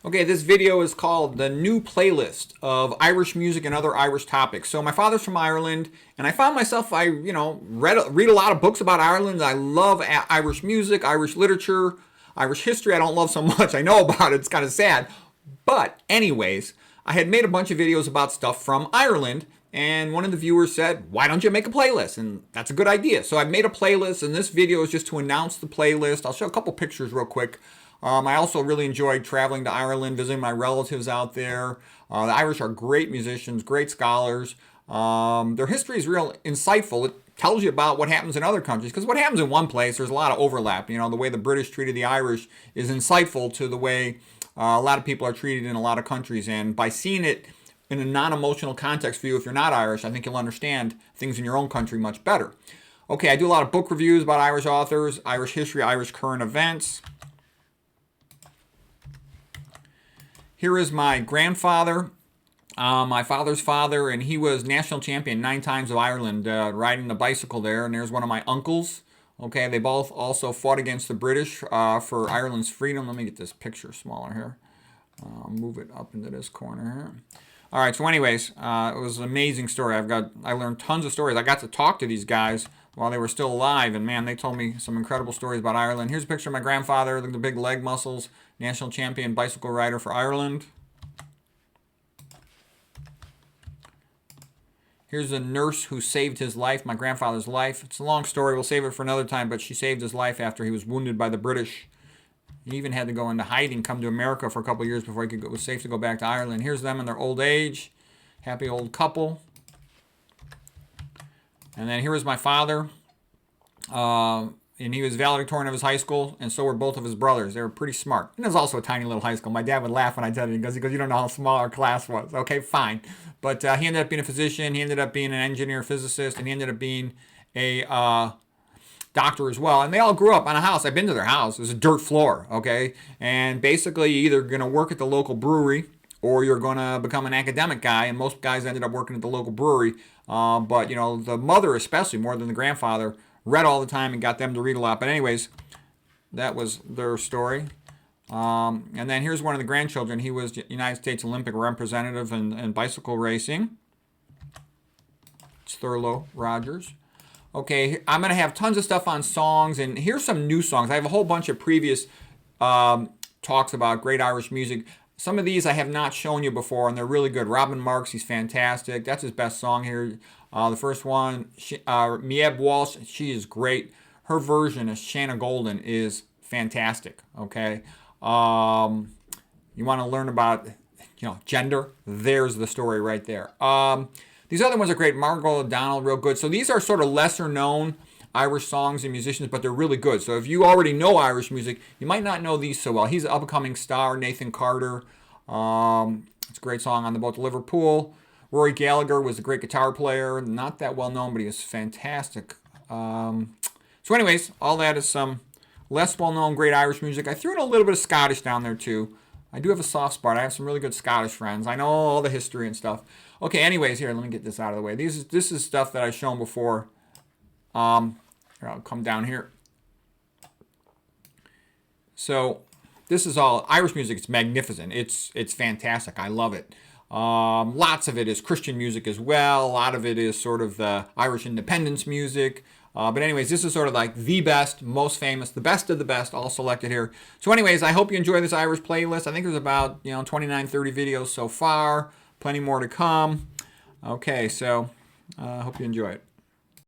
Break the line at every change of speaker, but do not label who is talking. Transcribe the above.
Okay, this video is called the new playlist of Irish music and other Irish topics. So my father's from Ireland, and I found myself, read a lot of books about Ireland. I love Irish music, Irish literature, Irish history. I don't love so much. I know about it. It's kind of sad. But anyways, I had made a bunch of videos about stuff from Ireland, and one of the viewers said, why don't you make a playlist? And that's a good idea. So I've made a playlist, and this video is just to announce the playlist. I'll show a couple pictures real quick. I also really enjoyed traveling to Ireland, visiting my relatives out there. The Irish are great musicians, great scholars. Their history is real insightful. It tells you about what happens in other countries, because what happens in one place, there's a lot of overlap. You know, the way the British treated the Irish is insightful to the way a lot of people are treated in a lot of countries. And by seeing it in a non-emotional context for you, if you're not Irish, I think you'll understand things in your own country much better. Okay, I do a lot of book reviews about Irish authors, Irish history, Irish current events. Here is my grandfather, my father's father, and he was national champion 9 times of Ireland, riding the bicycle there. And there's one of my uncles. Okay, they both also fought against the British for Ireland's freedom. Let me get this picture smaller here. Move it up into this corner here. All right, so anyways, it was an amazing story. I learned tons of stories. I got to talk to these guys while they were still alive, and man, they told me some incredible stories about Ireland. Here's a picture of my grandfather. Look at the big leg muscles. National champion bicycle rider for Ireland. Here's a nurse who saved his life, my grandfather's life. It's a long story. We'll save it for another time, but she saved his life after he was wounded by the British. He even had to go into hiding, come to America for a couple of years before it was safe to go back to Ireland. Here's them in their old age. Happy old couple. And then here was my father. And he was valedictorian of his high school, and so were both of his brothers. They were pretty smart. And it was also a tiny little high school. My dad would laugh when I tell you, because you don't know how small our class was. Okay, fine. But he ended up being a physician. He ended up being an engineer, physicist, and he ended up being a doctor as well. And they all grew up on a house. I've been to their house. It was a dirt floor, okay? And basically, you're either going to work at the local brewery or you're going to become an academic guy. And most guys ended up working at the local brewery. But, you know, the mother especially, more than the grandfather, read all the time and got them to read a lot. But anyways, that was their story. And then here's one of the grandchildren. He was United States Olympic representative in bicycle racing. It's Thurlow Rogers. Okay, I'm going to have tons of stuff on songs, and here's some new songs. I have a whole bunch of previous talks about great Irish music. Some of these I have not shown you before, and they're really good. Robin Marks, he's fantastic. That's his best song here. The first one, Mieb Walsh, she is great. Her version of Shanna Golden is fantastic, okay? You want to learn about, gender? There's the story right there. These other ones are great. Margot O'Donnell, real good. So these are sort of lesser known Irish songs and musicians, but they're really good. So if you already know Irish music, you might not know these so well. He's an up-and-coming star, Nathan Carter. It's a great song, On the Boat to Liverpool. Rory Gallagher was a great guitar player. Not that well known, but he was fantastic. So anyways, all that is some less well-known great Irish music. I threw in a little bit of Scottish down there too. I do have a soft spot. I have some really good Scottish friends. I know all the history and stuff. Okay, anyways, here, let me get this out of the way. This is stuff that I've shown before. Here, I'll come down here. So this is all Irish music. It's magnificent. It's fantastic. I love it. Lots of it is Christian music as well. A lot of it is sort of the Irish independence music. But anyways, this is sort of like the best, most famous, the best of the best, all selected here. So anyways, I hope you enjoy this Irish playlist. I think there's about 29, 30 videos so far. Plenty more to come. Okay, so I hope you enjoy it.